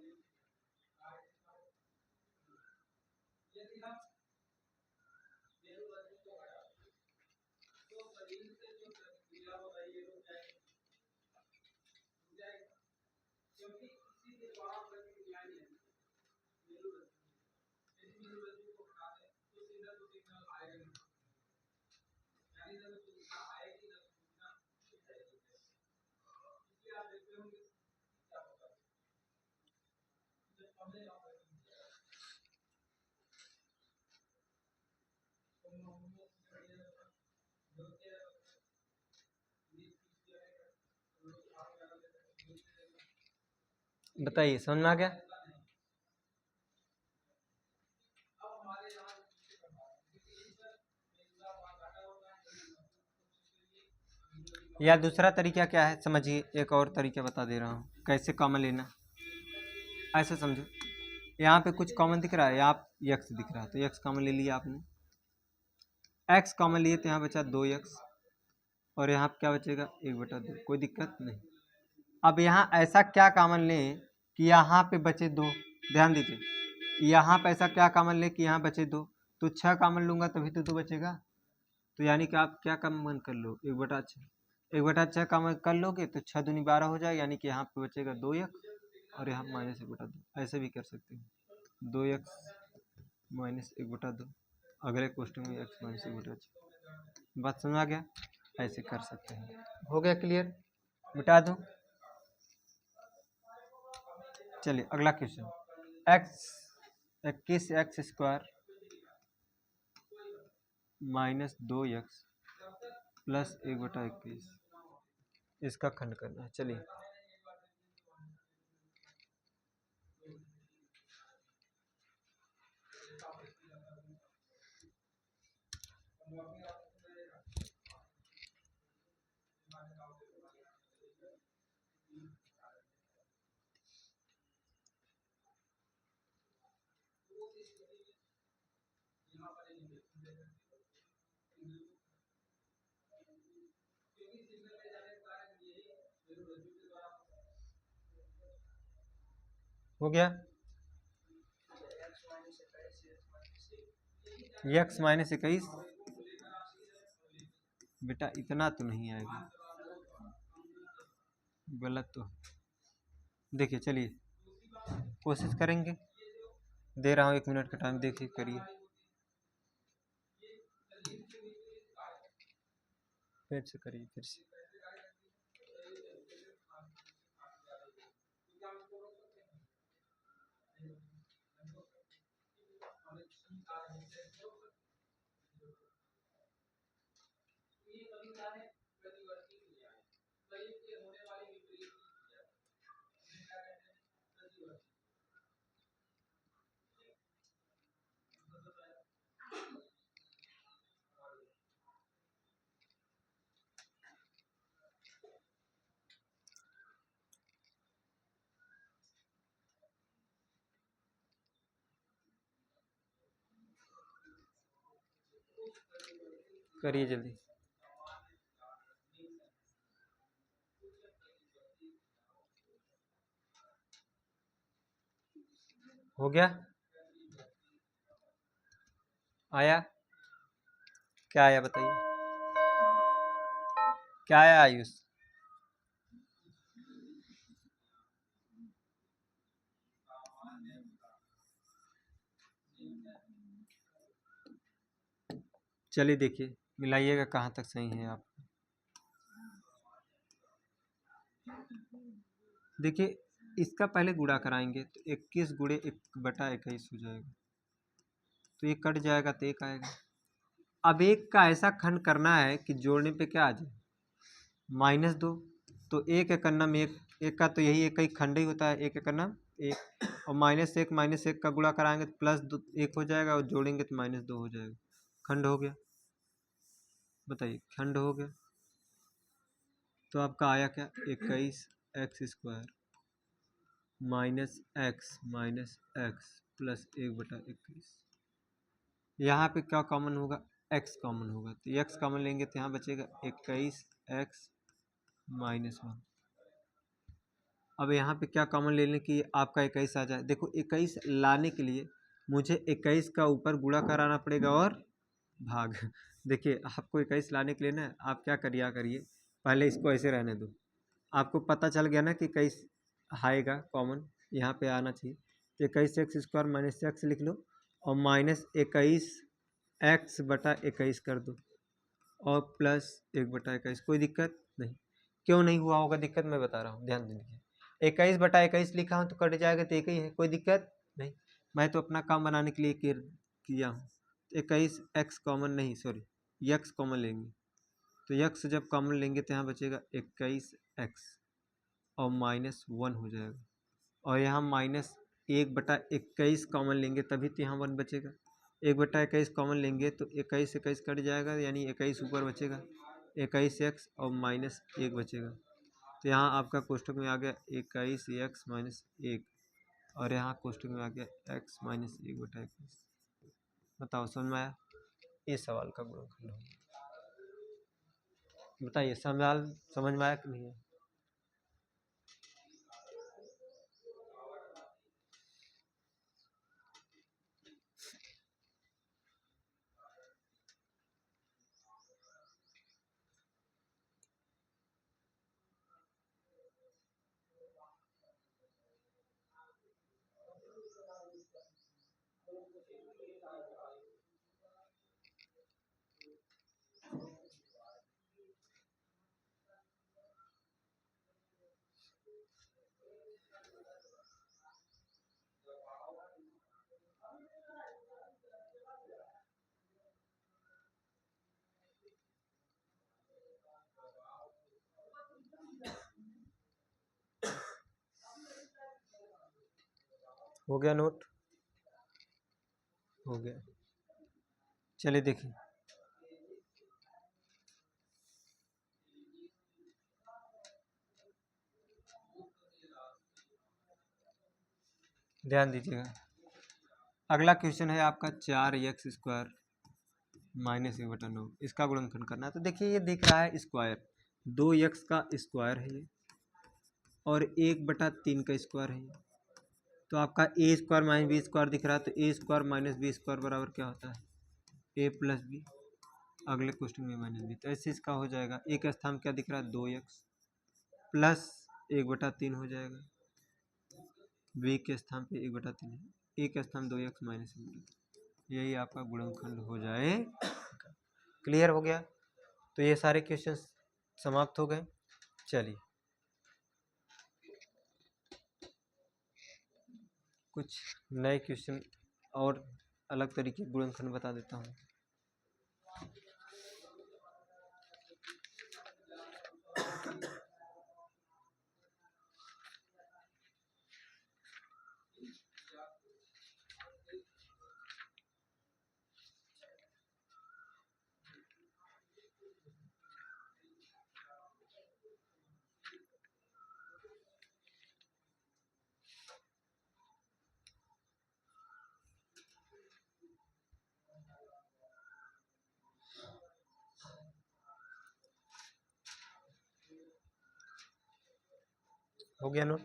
बताइए, समझ में आ गया? या दूसरा तरीका क्या है, समझिए, एक और तरीका बता दे रहा हूँ कैसे कॉमन लेना। ऐसे समझो, यहाँ पे कुछ कॉमन दिख रहा है, यहाँ x दिख रहा है, तो x कॉमन ले लिया आपने, x कॉमन लिए तो यहाँ बचा 2x, और यहाँ क्या बचेगा 1/2, कोई दिक्कत नहीं। अब यहाँ ऐसा क्या कॉमन लें कि यहाँ पे बचे 2, ध्यान दीजिए, यहाँ पे ऐसा क्या कॉमन लें कि यहाँ बचे 2, तो 6 कॉमन लूँगा तभी तो 2 बचेगा, तो यानी कि आप क्या कॉमन कर लो, 1/6। 1/6 कॉमन कर लोगे तो 6 दूनी 12 हो जाएगा, यानी कि यहाँ पे बचेगा 2x, और यहाँ माइनस 1/2, ऐसे भी कर सकते हैं, 2x माइनस 1/2। अगले क्वेश्चन में x माइनस 1/6। बात समझ आ गया? ऐसे कर सकते हैं। हो गया क्लियर? मिटा दूँ? चलिए अगला question, x minus 2x plus 1/21, इसका खंड करना है। चलिए हो गया। x माइनस 21, बेटा इतना तो नहीं आएगा, गलत तो। देखिए चलिए कोशिश करेंगे, दे रहा हूँ 1 मिनट का टाइम, देखिए करिए। फिर से करिए, फिर से। करिए जल्दी। हो गया, आया? क्या आया बताइए, क्या आया आयुष? चलिए देखिए, मिलाइएगा कहाँ तक सही है आप। देखिए इसका पहले गुणा कराएंगे तो 21 गुणे 1/21 हो जाएगा, तो ये कट जाएगा तो एक आएगा। अब एक का ऐसा खंड करना है कि जोड़ने पे क्या आ जाए, -2। तो एक एक नाम एक, एक का तो यही एक ही खंड ही होता है, एक एक नाम एक, और -1 का गुणा कराएंगे तो +1 हो जाएगा, और जोड़ेंगे तो -2 हो जाएगा। खंड हो गया, बताइए खंड हो गया। तो आपका आया क्या, 21x² -x प्लस 1/21। यहाँ पे क्या कॉमन होगा, x कॉमन होगा, तो x कॉमन लेंगे तो यहाँ बचेगा 21x -1। अब यहाँ पे क्या कॉमन ले लें कि आपका 21 आ जाए। देखो 21 लाने के लिए मुझे 21 का ऊपर गुणा कराना पड़ेगा और भाग। देखिए आपको 21 लाने के लिए ना आप क्या करिए, पहले इसको ऐसे रहने दो। आपको पता चल गया ना कि 21 आएगा कॉमन, यहाँ पे आना चाहिए। तो 21x² -x लिख लो, और -21x/21 कर दो, और प्लस 1/21। कोई दिक्कत नहीं? क्यों नहीं हुआ होगा दिक्कत, मैं बता रहा हूँ, ध्यान दीजिए। 21/21 लिखा हूँ तो कट जाएगा तो एक ही है, कोई दिक्कत नहीं। मैं तो अपना काम बनाने के लिए किया हूँ। 21x कॉमन नहीं, सॉरी x कॉमन लेंगे, तो x जब कॉमन लेंगे तो यहाँ बचेगा 21x और -1 हो जाएगा, और यहाँ -1/21 कॉमन लेंगे तभी तो यहाँ 1 बचेगा। 1/21 कॉमन लेंगे तो 21 कट जाएगा, यानी 21 ऊपर बचेगा, 21x और -1 बचेगा। तो यहाँ आपका कोष्ठक में आ गया 21x -1, और यहाँ कोष्ठक में आ गया x -1/21। बताओ समझ में आया? ये सवाल का गुणनखंड होगा। बताइए सवाल समझ में आया कि नहीं है? हो गया नोट? हो गया। चलिए देखिए, ध्यान दीजिएगा। अगला क्वेश्चन है आपका 4x² -1/9 इसका गुणनखंड करना है। तो देखिए ये दिख रहा है स्क्वायर, 2x का स्क्वायर है ये और 1/3 का स्क्वायर है ये। तो आपका ए स्क्वायर माइनस बी स्क्वायर दिख रहा है, तो ए स्क्वायर माइनस बी स्क्वायर बराबर क्या होता है, ए प्लस बी। अगले क्वेश्चन में माइनस बी, तो ऐसे इसका हो जाएगा। ए के स्थान क्या दिख रहा है, 2x प्लस 1/3 हो जाएगा। बी के स्थान पे 1/3 है, ए के स्थान 2x माइनस 1/3। यही आपका गुणनखंड हो जाए। क्लियर हो गया। तो ये सारे क्वेश्चन समाप्त हो गए। चलिए कुछ नए क्वेश्चन और अलग तरीके के गुणनखंड बता देता हूँ। हो गया नोट,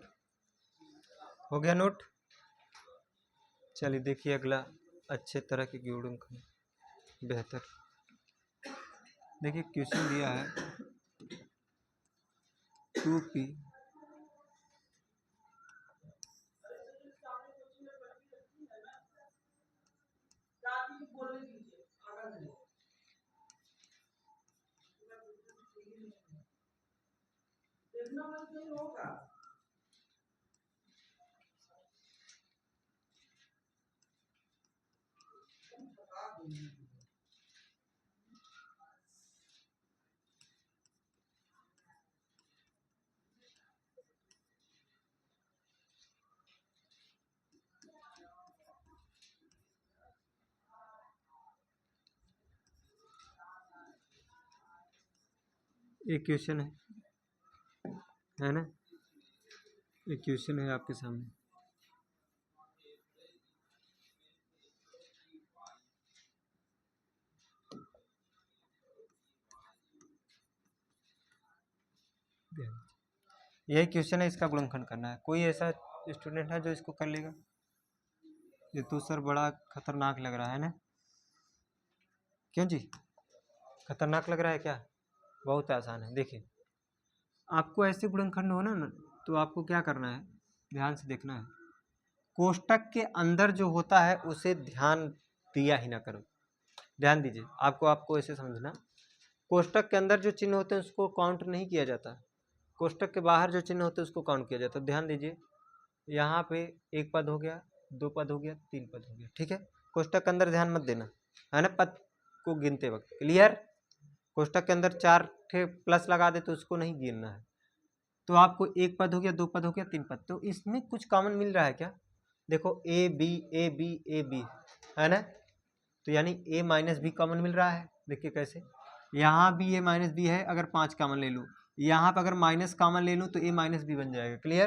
हो गया नोट। चलिए देखिए अगला अच्छे तरह के गुणनखंड बेहतर। देखिए क्वेश्चन दिया है 2p एक क्वेश्चन है ना, एक क्वेश्चन है आपके सामने। यही क्वेश्चन है, इसका गुणनखंड करना है। कोई ऐसा स्टूडेंट है जो इसको कर लेगा? ये तो सर बड़ा खतरनाक लग रहा है ना, क्यों जी खतरनाक लग रहा है क्या? बहुत आसान है। देखिए आपको ऐसे गुणनखंड होना ना, तो आपको क्या करना है, ध्यान से देखना है। कोष्टक के अंदर जो होता है उसे ध्यान दिया ही ना करो, ध्यान दीजिए। आपको ऐसे समझना, कोष्टक के अंदर जो चिन्ह होते हैं उसको काउंट नहीं किया जाता, कोष्टक के बाहर जो चिन्ह होते हैं उसको काउंट किया जाता है। ध्यान दीजिए, यहाँ पे एक पद हो गया, दो पद हो गया, तीन पद हो गया, ठीक है। कोष्टक के अंदर ध्यान मत देना, है ना, पद को गिनते वक्त। क्लियर? कोष्टक के अंदर 4 ठे प्लस लगा दे तो उसको नहीं गिनना है। तो आपको एक पद हो गया, दो पद हो गया, तीन पद। तो इसमें कुछ कॉमन मिल रहा है क्या? देखो A B A B A B, है ना, तो यानी ए माइनस बी कॉमन मिल रहा है। देखिए कैसे, यहाँ भी ए माइनस बी है, अगर 5 कॉमन ले लूँ, यहाँ पर अगर माइनस कॉमन ले लूँ तो ए माइनस बी बन जाएगा। क्लियर?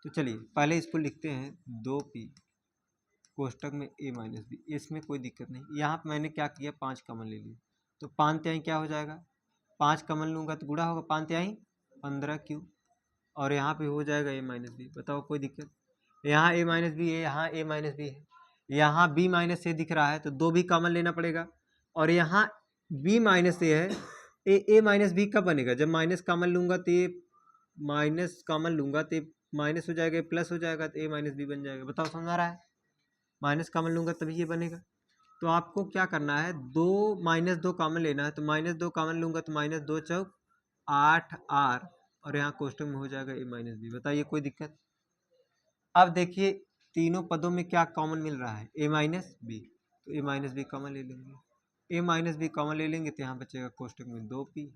तो चलिए पहले इसको लिखते हैं 2p कोष्टक में ए माइनस बी, इसमें कोई दिक्कत नहीं। यहाँ पर मैंने क्या किया, 5 कॉमन ले लिया, तो 5 त्याई क्या हो जाएगा, 5 कॉमन लूँगा तो गुणा होगा, 5 त्याई 15q, और यहाँ पे हो जाएगा ए माइनस बी। बताओ कोई दिक्कत? यहाँ ए माइनस बी है, यहाँ ए माइनस बी है, यहाँ बी माइनस ए दिख रहा है, तो 2 भी कॉमन लेना पड़ेगा। और यहाँ बी माइनस ए है, ए माइनस बी कब बनेगा, जब माइनस कॉमन लूँगा तो ये माइनस कॉमन लूँगा तो माइनस हो जाएगा, प्लस हो जाएगा, तो ए माइनस बी बन जाएगा। बताओ समझ आ रहा है? माइनस कॉमन लूँगा तभी ये बनेगा। तो आपको क्या करना है, 2 कॉमन लेना है, तो -2 कॉमन लूँगा तो -2 चौक 8r, और यहाँ कोष्टक में हो जाएगा ए माइनस बी। बताइए कोई दिक्कत? अब देखिए तीनों पदों में क्या कॉमन मिल रहा है, ए माइनस बी, तो ए माइनस बी कॉमन ले लेंगे। ए माइनस बी कॉमन ले लेंगे तो यहाँ बचेगा कोष्टक में 2p,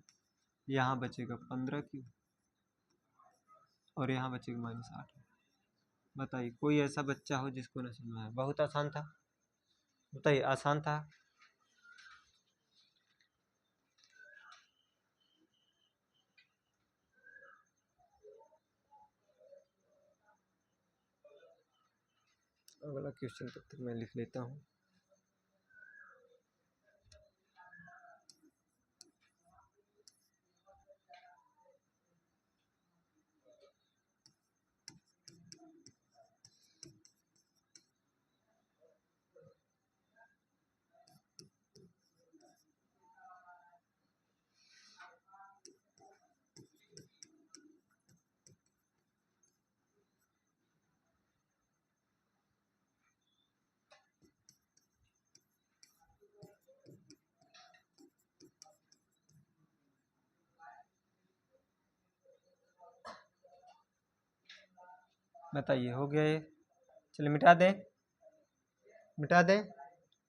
यहाँ बचेगा 15q, और यहाँ बचेगा -8। बताइए कोई ऐसा बच्चा हो जिसको न समझ में आए? बहुत आसान था, बताइए आसान था। अगला क्वेश्चन तब तक मैं लिख लेता हूँ। बताइए हो गया ये? चलिए मिटा दें, मिटा दें।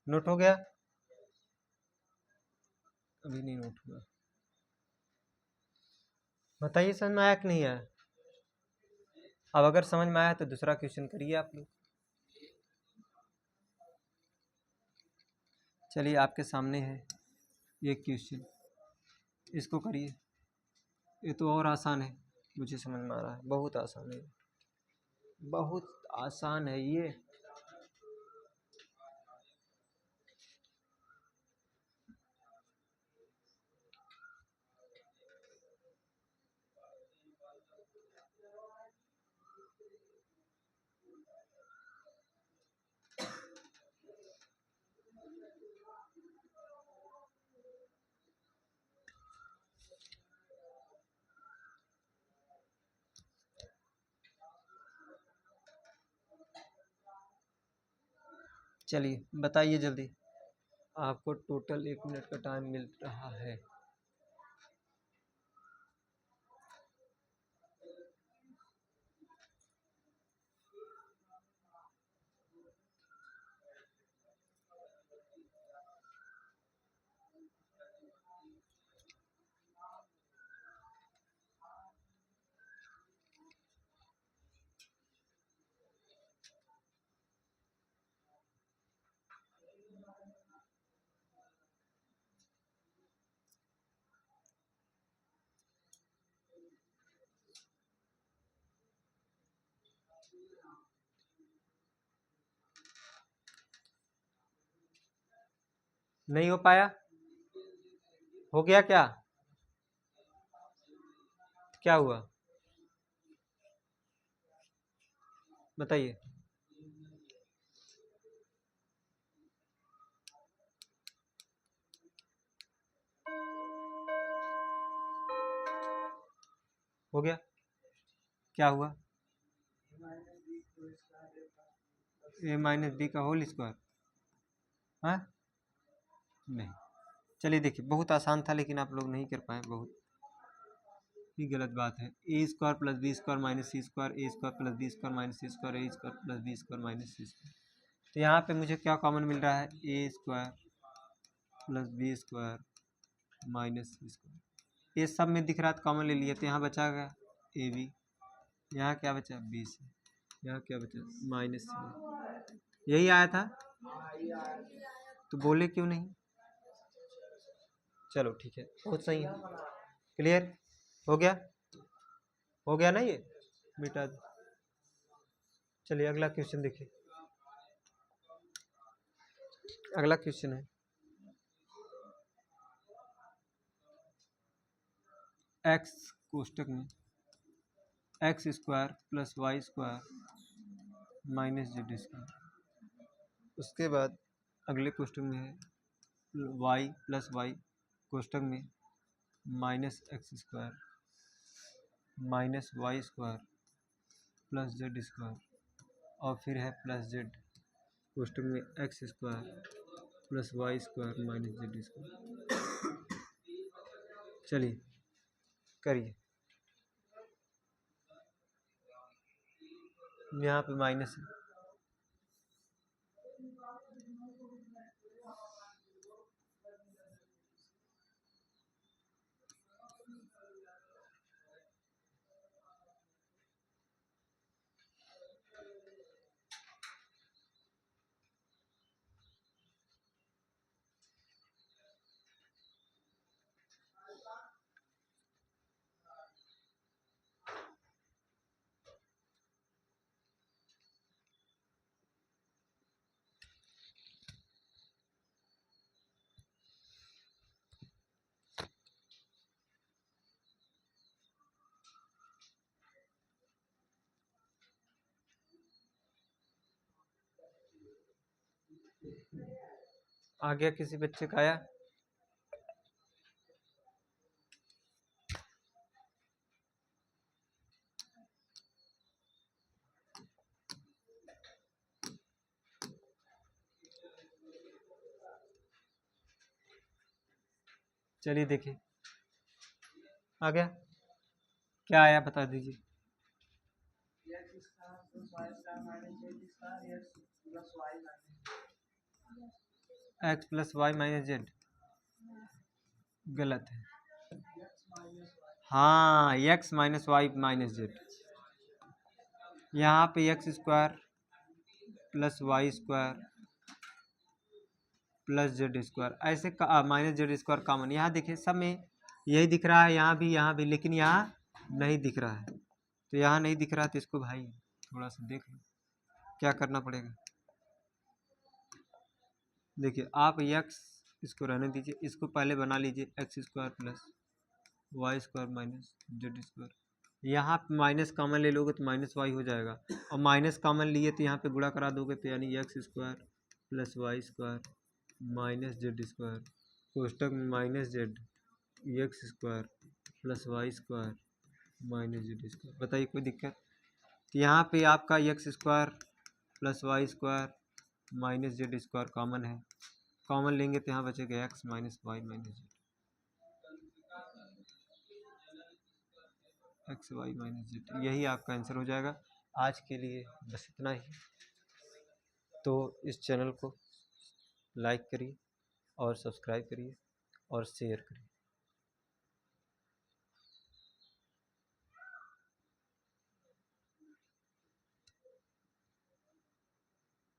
नोट हो गया? अभी नहीं नोट हुआ। बताइए समझ में आया कि नहीं आया? अब अगर समझ में आया तो दूसरा क्वेश्चन करिए आप लोग। चलिए आपके सामने है ये क्वेश्चन, इसको करिए। ये तो और आसान है, मुझे समझ में आ रहा है, बहुत आसान है, बहुत आसान है ये। चलिए बताइए जल्दी। आपको टोटल 1 मिनट का टाइम मिल रहा है। नहीं हो पाया? हो गया क्या? क्या हुआ बताइए। हो गया? क्या हुआ? ए माइनस बी का होल स्क्वायर? हाँ नहीं। चलिए देखिए, बहुत आसान था लेकिन आप लोग नहीं कर पाए, बहुत ही गलत बात है। A square plus b square minus c square, a square plus b square minus c square, a square plus b square minus c square. तो यहाँ पे मुझे क्या कॉमन मिल रहा है? A square plus b square minus c square. ये सब में दिख रहा था, कॉमन ले लिया तो यहाँ बचा गया ए बी। यहाँ क्या बचा? B C. यहाँ क्या बचा? Minus C. यही आया था तो बोले क्यों नहीं? चलो ठीक है, बहुत सही है। क्लियर हो गया? हो गया ना ये? मिटा दो। चलिए अगला क्वेश्चन देखिए। अगला क्वेश्चन है एक्स कोष्टक में X square plus Y square minus Z square. उसके बाद अगले कोष्टक में है वाई प्लस वाई कोष्टक में minus X square minus Y square plus Z square, और फिर है प्लस जेड कोष्टक में X square plus Y square minus Z square. चलिए करिए। यहाँ पे माइनस है। आ गया किसी बच्चे का? आया? चलिए देखिए, आ गया? क्या आया बता दीजिए। X plus Y minus Z गलत है। हाँ, X minus Y minus Z. यहाँ पे X square plus Y square plus Z square ऐसे माइनस जेड स्क्वायर कॉमन। यहाँ देखिए सब में यही दिख रहा है, यहाँ भी, लेकिन यहाँ नहीं दिख रहा है। तो यहाँ नहीं दिख रहा तो इसको भाई थोड़ा सा देख लो क्या करना पड़ेगा। देखिए आप एक्स इसको रहने दीजिए, इसको पहले बना लीजिए X square plus Y square minus Z square. यहाँ पे माइनस कॉमन ले लोगे तो माइनस वाई हो जाएगा, और माइनस कॉमन लिए तो यहाँ पे गुणा करा दोगे तो यानी x square plus Y square minus Z square कोष्टक में minus z x square plus Y square minus Z square. बताइए कोई दिक्कत? तो यहाँ पे आपका x square plus Y square minus Z square common है, कॉमन लेंगे तो यहाँ बचेगा x minus Y minus z, x y minus z, यही आपका आंसर हो जाएगा। आज के लिए बस इतना ही। तो इस चैनल को लाइक करिए और सब्सक्राइब करिए और शेयर करिए।